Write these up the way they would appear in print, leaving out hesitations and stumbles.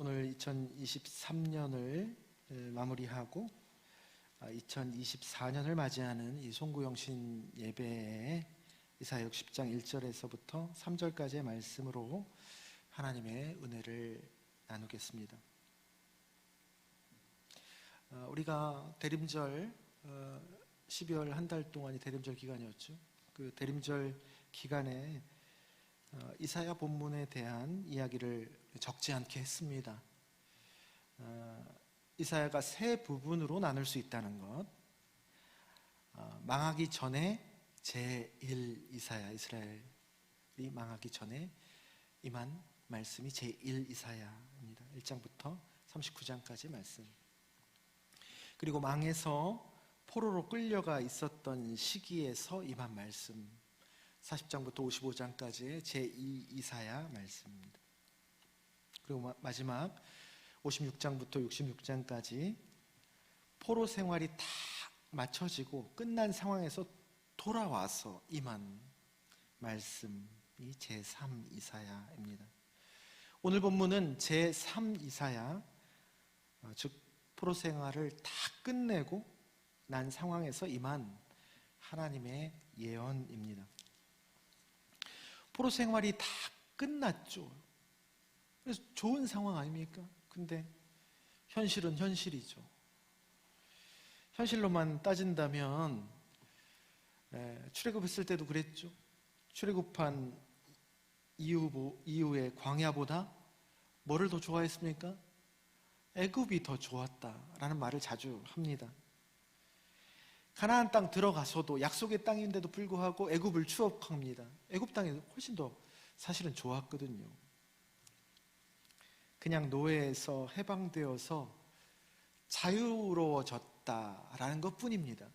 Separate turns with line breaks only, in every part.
오늘 2023년을 마무리하고 2024년을 맞이하는 이 송구영신 예배에 이사야 60장 1절에서부터 3절까지의 말씀으로 하나님의 은혜를 나누겠습니다. 우리가 대림절 12월 한 달 동안이 대림절 기간이었죠. 그 대림절 기간에 이사야 본문에 대한 이야기를 적지 않게 했습니다. 이사야가 세 부분으로 나눌 수 있다는 것, 망하기 전에 제1 이사야, 이스라엘이 망하기 전에 임한 말씀이 제1 이사야입니다. 1장부터 39장까지 말씀. 그리고 망해서 포로로 끌려가 있었던 시기에서 임한 말씀, 40장부터 55장까지의 제2 이사야 말씀입니다. 그리고 마지막 56장부터 66장까지 포로 생활이 다 마쳐지고 끝난 상황에서 돌아와서 임한 말씀이 제3 이사야입니다. 오늘 본문은 제3 이사야, 즉 포로 생활을 다 끝내고 난 상황에서 임한 하나님의 예언입니다. 포로 생활이 다 끝났죠. 그래서 좋은 상황 아닙니까? 근데 현실은 현실이죠. 현실로만 따진다면 출애굽했을 때도 그랬죠. 출애굽한 이후의 광야보다 뭐를 더 좋아했습니까? 애굽이 더 좋았다라는 말을 자주 합니다. 가나안 땅 들어가서도 약속의 땅인데도 불구하고 애굽을 추억합니다. 애굽 땅이 훨씬 더 사실은 좋았거든요. 그냥 노예에서 해방되어서 자유로워졌다라는 것뿐입니다.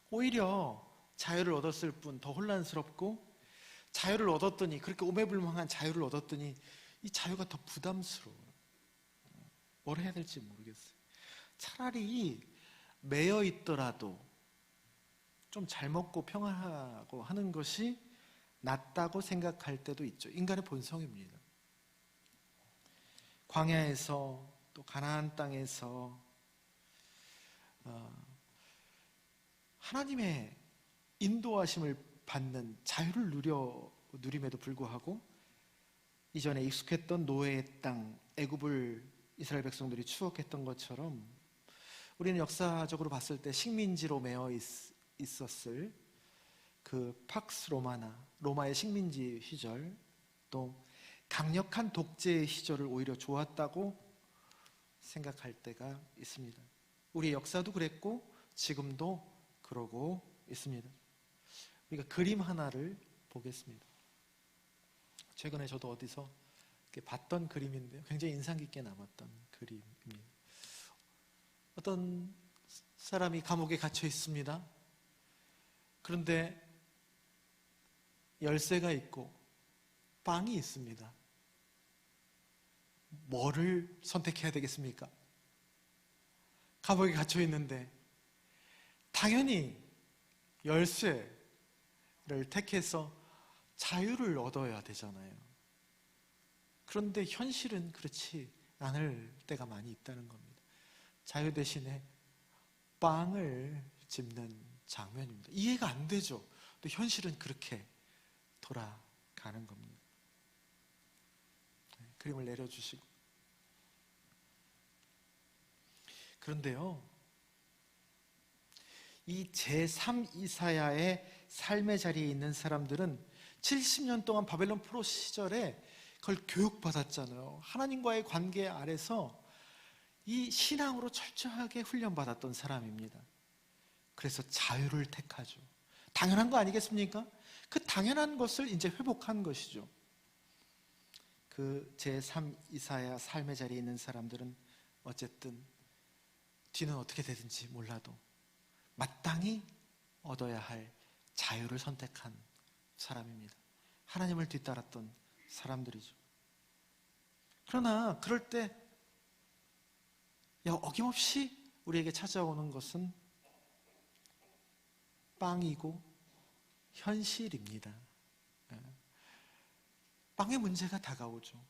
오히려 자유를 얻었을 뿐 더 혼란스럽고, 자유를 얻었더니, 그렇게 오매불망한 자유를 얻었더니 이 자유가 더 부담스러워요. 뭘 해야 될지 모르겠어요. 차라리 매여 있더라도 좀 잘 먹고 평안하고 하는 것이 낫다고 생각할 때도 있죠. 인간의 본성입니다. 광야에서 또 가나안 땅에서 하나님의 인도하심을 받는 자유를 누림에도 불구하고 이전에 익숙했던 노예의 땅 애굽을 이스라엘 백성들이 추억했던 것처럼 우리는 역사적으로 봤을 때 식민지로 매여 있었을 그 팍스 로마나 로마의 식민지 시절, 또 강력한 독재의 시절을 오히려 좋았다고 생각할 때가 있습니다. 우리의 역사도 그랬고 지금도 그러고 있습니다. 우리가 그림 하나를 보겠습니다. 최근에 저도 어디서 봤던 그림인데요, 굉장히 인상 깊게 남았던 그림입니다. 어떤 사람이 감옥에 갇혀 있습니다. 그런데 열쇠가 있고 빵이 있습니다. 뭐를 선택해야 되겠습니까? 감옥에 갇혀 있는데 당연히 열쇠를 택해서 자유를 얻어야 되잖아요. 그런데 현실은 그렇지 않을 때가 많이 있다는 겁니다. 자유 대신에 빵을 집는 장면입니다. 이해가 안 되죠. 또 현실은 그렇게 돌아가는 겁니다. 그림을 내려주시고. 그런데요, 이 제3 이사야의 삶의 자리에 있는 사람들은 70년 동안 바벨론 포로 시절에 그걸 교육받았잖아요. 하나님과의 관계 아래서 이 신앙으로 철저하게 훈련받았던 사람입니다. 그래서 자유를 택하죠. 당연한 거 아니겠습니까? 그 당연한 것을 이제 회복한 것이죠. 그 제3 이사야 삶의 자리에 있는 사람들은 어쨌든 뒤는 어떻게 되든지 몰라도 마땅히 얻어야 할 자유를 선택한 사람입니다. 하나님을 뒤따랐던 사람들이죠. 그러나 그럴 때 어김없이 우리에게 찾아오는 것은 빵이고 현실입니다. 빵의 문제가 다가오죠.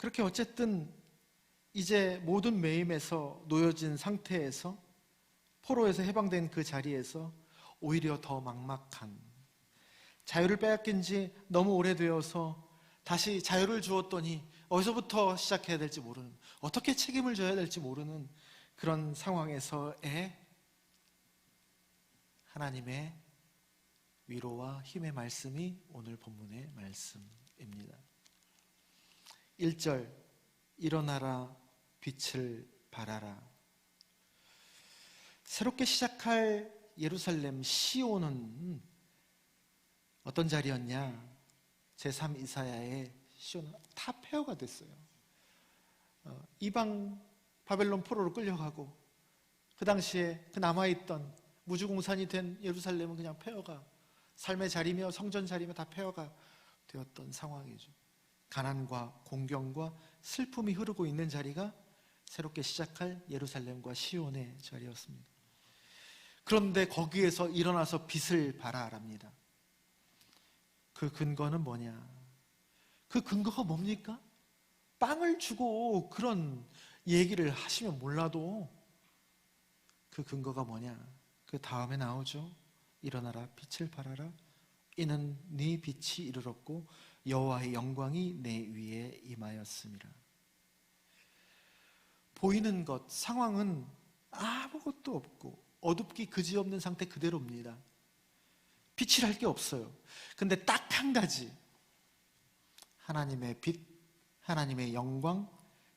그렇게 어쨌든 이제 모든 매임에서 놓여진 상태에서 포로에서 해방된 그 자리에서 오히려 더 막막한, 자유를 빼앗긴 지 너무 오래되어서 다시 자유를 주었더니 어디서부터 시작해야 될지 모르는, 어떻게 책임을 져야 될지 모르는 그런 상황에서의 하나님의 위로와 힘의 말씀이 오늘 본문의 말씀입니다. 1절, 일어나라 빛을 발하라. 새롭게 시작할 예루살렘 시온은 어떤 자리였냐? 제3 이사야의 시온은 다 폐허가 됐어요. 이방 바벨론 포로로 끌려가고 그 당시에 그 남아있던 무주공산이 된 예루살렘은 그냥 폐허가, 삶의 자리며 성전 자리며 다 폐허가 되었던 상황이죠. 가난과 공경과 슬픔이 흐르고 있는 자리가 새롭게 시작할 예루살렘과 시온의 자리였습니다. 그런데 거기에서 일어나서 빛을 발하랍니다. 그 근거는 뭐냐? 그 근거가 뭡니까? 빵을 주고 그런 얘기를 하시면 몰라도 그 근거가 뭐냐? 그 다음에 나오죠. 일어나라 빛을 발하라. 이는 네 빛이 이르렀고 여호와의 영광이 내 위에 임하였음이라. 보이는 것, 상황은 아무것도 없고 어둡기 그지없는 상태 그대로입니다. 빛이랄 게 없어요. 근데 딱 한 가지, 하나님의 빛, 하나님의 영광,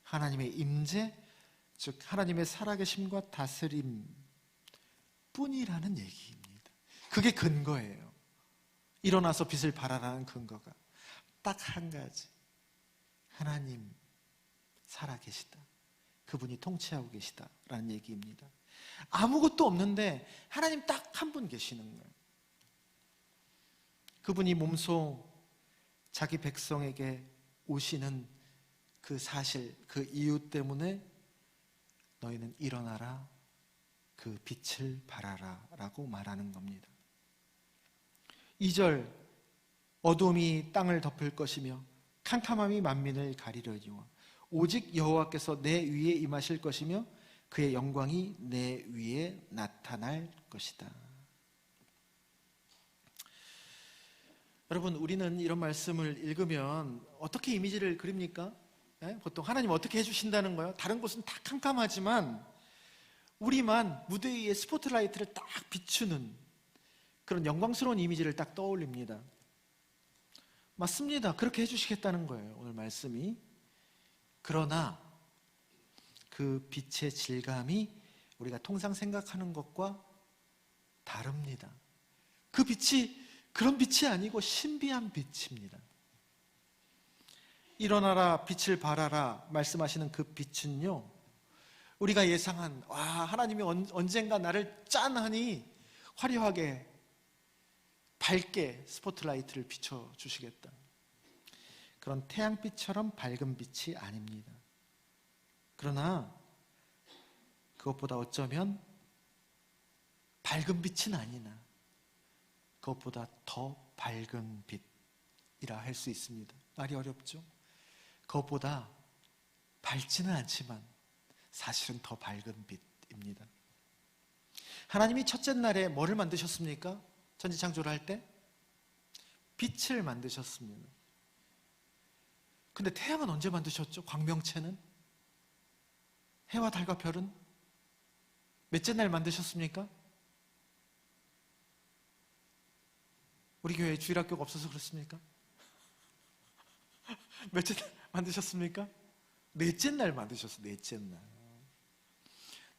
하나님의 임재, 즉 하나님의 살아계심과 다스림 뿐이라는 얘기입니다. 그게 근거예요. 일어나서 빛을 발하라는 근거가 딱 한 가지, 하나님 살아계시다, 그분이 통치하고 계시다라는 얘기입니다. 아무것도 없는데 하나님 딱 한 분 계시는 거예요. 그분이 몸소 자기 백성에게 오시는 그 사실, 그 이유 때문에 너희는 일어나라, 그 빛을 발하라 라고 말하는 겁니다. 2절, 어둠이 땅을 덮을 것이며 캄캄함이 만민을 가리려니와 오직 여호와께서 내 위에 임하실 것이며 그의 영광이 내 위에 나타날 것이다. 여러분, 우리는 이런 말씀을 읽으면 어떻게 이미지를 그립니까? 보통 하나님 어떻게 해주신다는 거예요? 다른 곳은 다 캄캄하지만 우리만 무대 위에 스포트라이트를 딱 비추는 그런 영광스러운 이미지를 딱 떠올립니다. 맞습니다. 그렇게 해주시겠다는 거예요, 오늘 말씀이. 그러나 그 빛의 질감이 우리가 통상 생각하는 것과 다릅니다. 그 빛이 그런 빛이 아니고 신비한 빛입니다. 일어나라 빛을 발하라 말씀하시는 그 빛은요, 우리가 예상한 하나님이 언젠가 나를 짠하니 화려하게 밝게 스포트라이트를 비춰주시겠다, 그런 태양빛처럼 밝은 빛이 아닙니다. 그러나 그것보다 어쩌면 밝은 빛은 아니나 그것보다 더 밝은 빛이라 할 수 있습니다. 말이 어렵죠? 그것보다 밝지는 않지만 사실은 더 밝은 빛입니다. 하나님이 첫째 날에 뭐를 만드셨습니까? 천지창조를 할 때? 빛을 만드셨습니다. 근데 태양은 언제 만드셨죠? 광명체는? 해와 달과 별은? 몇째 날 만드셨습니까? 우리 교회에 주일학교가 없어서 그렇습니까? 몇째 날 만드셨습니까? 넷째 날 만드셨어요. 넷째 날.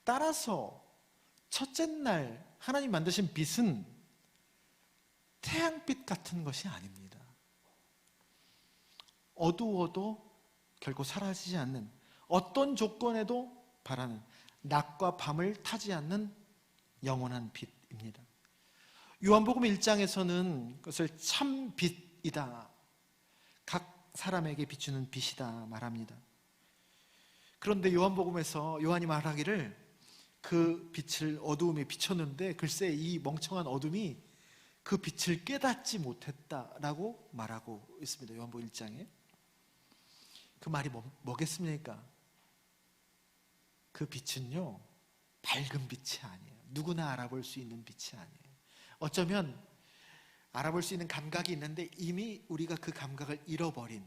따라서 첫째 날 하나님 만드신 빛은 태양빛 같은 것이 아닙니다. 어두워도 결코 사라지지 않는, 어떤 조건에도 바라는, 낮과 밤을 타지 않는 영원한 빛입니다. 요한복음 1장에서는 그것을 참 빛이다, 각 사람에게 비추는 빛이다 말합니다. 그런데 요한복음에서 요한이 말하기를 그 빛을 어두움에 비췄는데 글쎄 이 멍청한 어둠이 그 빛을 깨닫지 못했다라고 말하고 있습니다. 요한복음 1장에. 그 말이 뭐겠습니까? 그 빛은요, 밝은 빛이 아니에요. 누구나 알아볼 수 있는 빛이 아니에요. 어쩌면 알아볼 수 있는 감각이 있는데 이미 우리가 그 감각을 잃어버린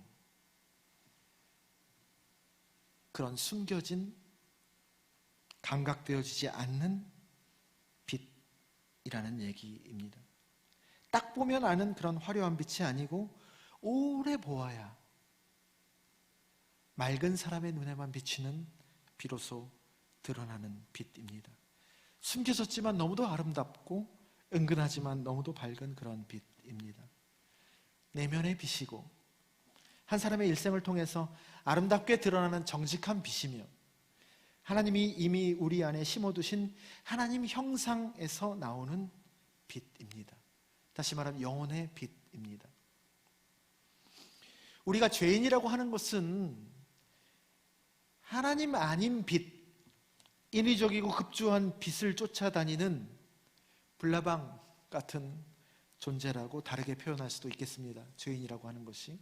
그런 숨겨진, 감각되어지지 않는 빛이라는 얘기입니다. 딱 보면 아는 그런 화려한 빛이 아니고 오래 보아야 맑은 사람의 눈에만 비치는 비로소 드러나는 빛입니다. 숨겨졌지만 너무도 아름답고 은근하지만 너무도 밝은 그런 빛입니다. 내면의 빛이고 한 사람의 일생을 통해서 아름답게 드러나는 정직한 빛이며 하나님이 이미 우리 안에 심어두신 하나님 형상에서 나오는 빛입니다. 다시 말하면 영혼의 빛입니다. 우리가 죄인이라고 하는 것은 하나님 아닌 빛, 인위적이고 급조한 빛을 쫓아다니는 불나방 같은 존재라고 다르게 표현할 수도 있겠습니다. 죄인이라고 하는 것이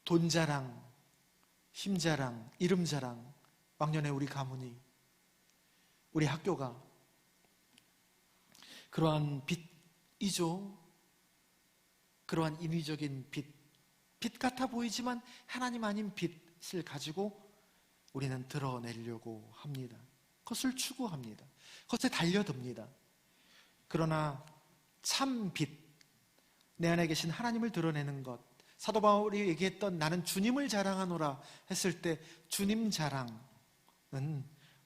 돈자랑, 힘자랑, 이름자랑, 왕년에 우리 가문이, 우리 학교가 그러한 빛이죠. 그러한 인위적인 빛 같아 보이지만 하나님 아닌 빛을 가지고 우리는 드러내려고 합니다. 그것을 추구합니다. 그것에 달려듭니다. 그러나 참 빛, 내 안에 계신 하나님을 드러내는 것, 사도 바울이 얘기했던 나는 주님을 자랑하노라 했을 때 주님 자랑은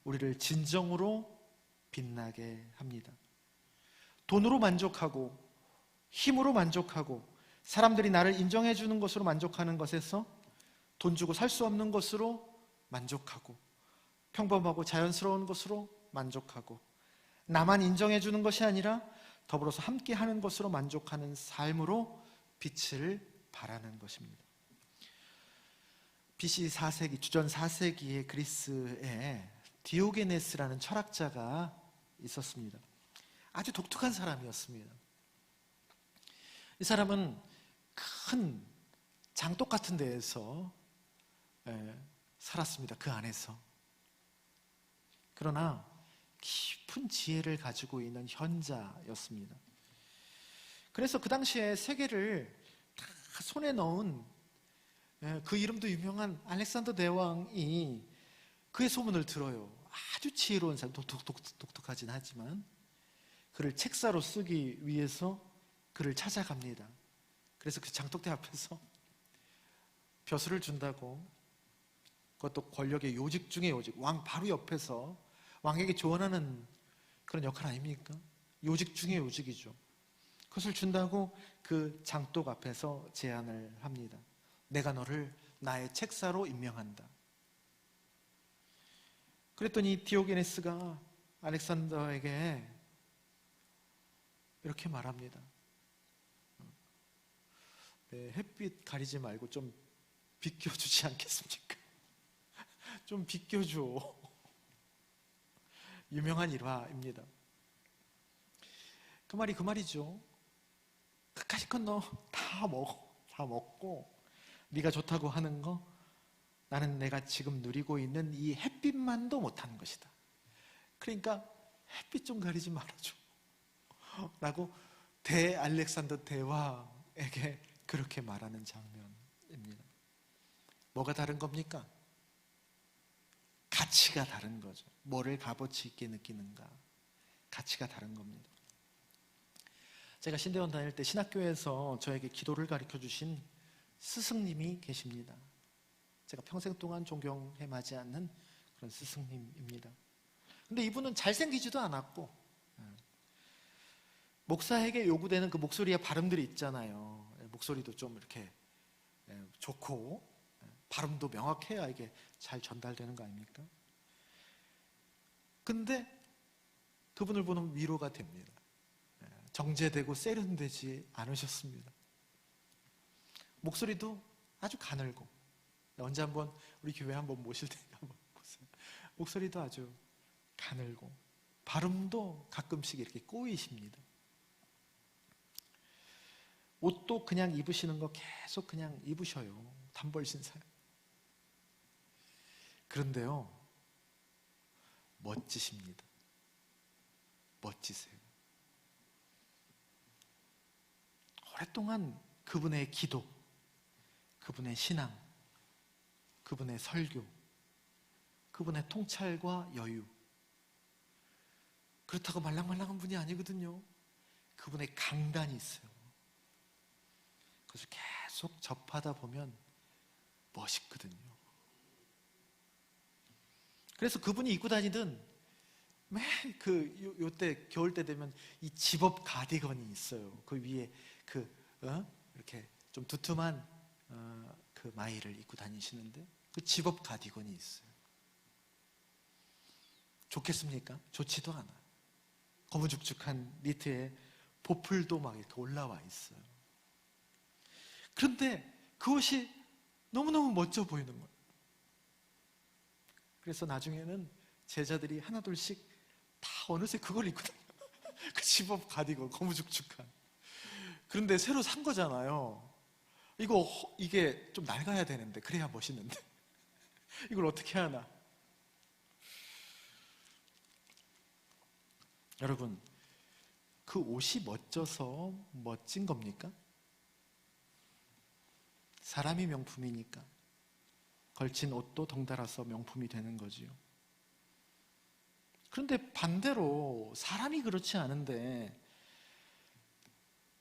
우리를 진정으로 빛나게 합니다. 돈으로 만족하고 힘으로 만족하고 사람들이 나를 인정해 주는 것으로 만족하는 것에서 돈 주고 살 수 없는 것으로 만족하고 평범하고 자연스러운 것으로 만족하고 나만 인정해 주는 것이 아니라 더불어서 함께 하는 것으로 만족하는 삶으로 빛을 발하는 것입니다. BC 4세기, 주전 4세기의 그리스에 디오게네스라는 철학자가 있었습니다. 아주 독특한 사람이었습니다. 이 사람은 큰 장독 같은 데에서 살았습니다. 그 안에서. 그러나 깊은 지혜를 가지고 있는 현자였습니다. 그래서 그 당시에 세계를 다 손에 넣은 그 이름도 유명한 알렉산더 대왕이 그의 소문을 들어요. 아주 지혜로운 사람, 독특하진 하지만 그를 책사로 쓰기 위해서 그를 찾아갑니다. 그래서 그 장독대 앞에서 벼슬을 준다고, 그것도 권력의 요직 중에 요직, 왕 바로 옆에서 왕에게 조언하는 그런 역할 아닙니까? 요직 중에 요직이죠. 그것을 준다고 그 장독 앞에서 제안을 합니다. 내가 너를 나의 책사로 임명한다. 그랬더니 디오게네스가 알렉산더에게 이렇게 말합니다. 네, 햇빛 가리지 말고 좀 비껴주지 않겠습니까? 좀 비껴줘. 유명한 일화입니다. 그 말이 그 말이죠. 그까짓 건 너 다 먹어. 다 먹고 네가 좋다고 하는 거 나는 내가 지금 누리고 있는 이 햇빛만도 못하는 것이다. 그러니까 햇빛 좀 가리지 말아줘. 라고 알렉산더 대왕에게 그렇게 말하는 장면입니다. 뭐가 다른 겁니까? 가치가 다른 거죠. 뭐를 값어치 있게 느끼는가. 가치가 다른 겁니다. 제가 신대원 다닐 때 신학교에서 저에게 기도를 가르쳐 주신 스승님이 계십니다. 제가 평생 동안 존경해 마지 않는 그런 스승님입니다. 근데 이분은 잘생기지도 않았고 목사에게 요구되는 그 목소리의 발음들이 있잖아요. 목소리도 좀 이렇게 좋고 발음도 명확해야 이게 잘 전달되는 거 아닙니까? 근데 그분을 보면 위로가 됩니다. 정제되고 세련되지 않으셨습니다. 목소리도 아주 가늘고, 언제 한번 우리 교회 한번 모실 테니까 한번 보세요. 목소리도 아주 가늘고 발음도 가끔씩 이렇게 꼬이십니다. 옷도 그냥 입으시는 거 계속 그냥 입으셔요. 단벌 신사요. 그런데요, 멋지십니다. 멋지세요. 오랫동안 그분의 기도, 그분의 신앙, 그분의 설교, 그분의 통찰과 여유, 그렇다고 말랑말랑한 분이 아니거든요. 그분의 강단이 있어요. 그래서 계속 접하다 보면 멋있거든요. 그래서 그분이 입고 다니던 매일 요때 겨울 때 되면 이 집업 가디건이 있어요. 그 위에 이렇게 좀 두툼한 그 마이를 입고 다니시는데 그 집업 가디건이 있어요. 좋겠습니까? 좋지도 않아요. 거무죽죽한 니트에 보풀도 막 이렇게 올라와 있어요. 그런데 그 옷이 너무너무 멋져 보이는 거예요. 그래서 나중에는 제자들이 하나둘씩 다 어느새 그걸 입고 다녀요. 그 집업 가디건 거무죽죽한. 그런데 새로 산 거잖아요. 이게 좀 낡아야 되는데 그래야 멋있는데 이걸 어떻게 하나. 여러분, 그 옷이 멋져서 멋진 겁니까? 사람이 명품이니까 걸친 옷도 덩달아서 명품이 되는 거지요. 그런데 반대로 사람이 그렇지 않은데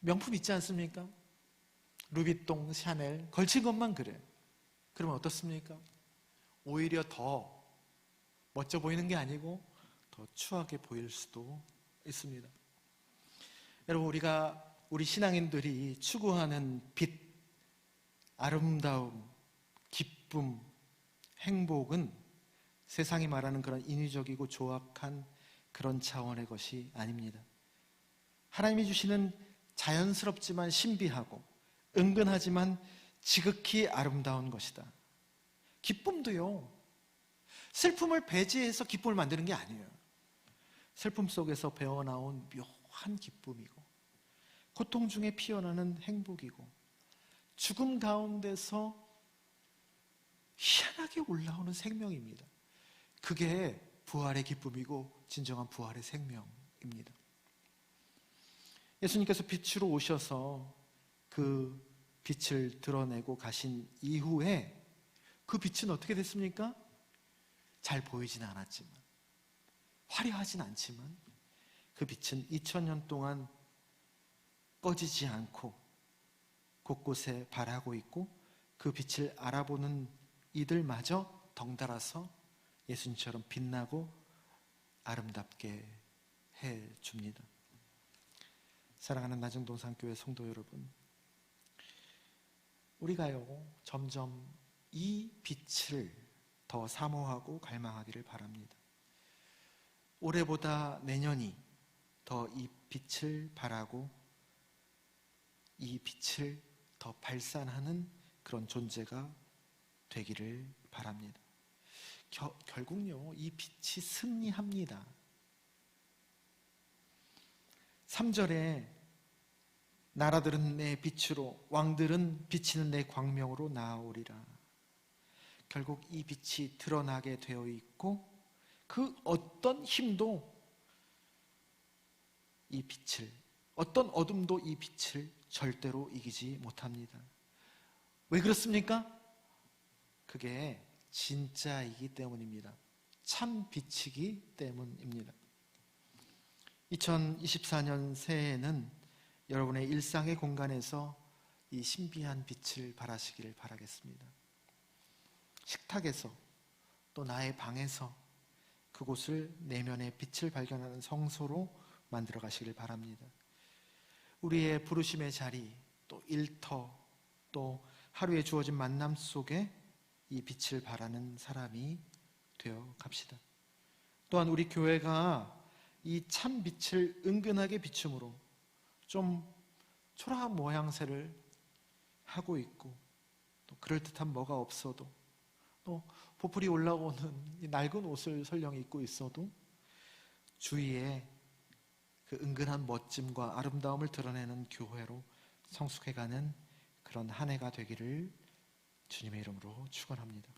명품 있지 않습니까? 루비통, 샤넬 걸친 것만 그래. 그러면 어떻습니까? 오히려 더 멋져 보이는 게 아니고 더 추하게 보일 수도 있습니다. 여러분, 우리 신앙인들이 추구하는 빛, 아름다움, 기쁨, 행복은 세상이 말하는 그런 인위적이고 조악한 그런 차원의 것이 아닙니다. 하나님이 주시는 자연스럽지만 신비하고 은근하지만 지극히 아름다운 것이다. 기쁨도요, 슬픔을 배제해서 기쁨을 만드는 게 아니에요. 슬픔 속에서 배어나온 묘한 기쁨이고 고통 중에 피어나는 행복이고 죽음 가운데서 희한하게 올라오는 생명입니다. 그게 부활의 기쁨이고 진정한 부활의 생명입니다. 예수님께서 빛으로 오셔서 그 빛을 드러내고 가신 이후에 그 빛은 어떻게 됐습니까? 잘 보이진 않았지만, 화려하진 않지만 그 빛은 2000년 동안 꺼지지 않고 곳곳에 발하고 있고 그 빛을 알아보는 이들마저 덩달아서 예수님처럼 빛나고 아름답게 해줍니다. 사랑하는 나정동산교회 성도 여러분, 우리가요 점점 이 빛을 더 사모하고 갈망하기를 바랍니다. 올해보다 내년이 더 이 빛을 바라고 이 빛을 더 발산하는 그런 존재가 되기를 바랍니다. 결국요 이 빛이 승리합니다. 3절에 나라들은 내 빛으로 왕들은 비치는 내 광명으로 나아오리라. 결국 이 빛이 드러나게 되어 있고 그 어떤 힘도 이 빛을, 어떤 어둠도 이 빛을 절대로 이기지 못합니다. 왜 그렇습니까? 그게 진짜이기 때문입니다. 참 빛이기 때문입니다. 2024년 새해에는 여러분의 일상의 공간에서 이 신비한 빛을 발하시기를 바라겠습니다. 식탁에서 또 나의 방에서 그곳을 내면의 빛을 발견하는 성소로 만들어 가시길 바랍니다. 우리의 부르심의 자리, 또 일터, 또 하루에 주어진 만남 속에 이 빛을 발하는 사람이 되어 갑시다. 또한 우리 교회가 이 참 빛을 은근하게 비춤으로 좀 초라한 모양새를 하고 있고 또 그럴듯한 뭐가 없어도 또 보풀이 올라오는 이 낡은 옷을 설령 입고 있어도 주위에 그 은근한 멋짐과 아름다움을 드러내는 교회로 성숙해가는 그런 한 해가 되기를 주님의 이름으로 축원합니다.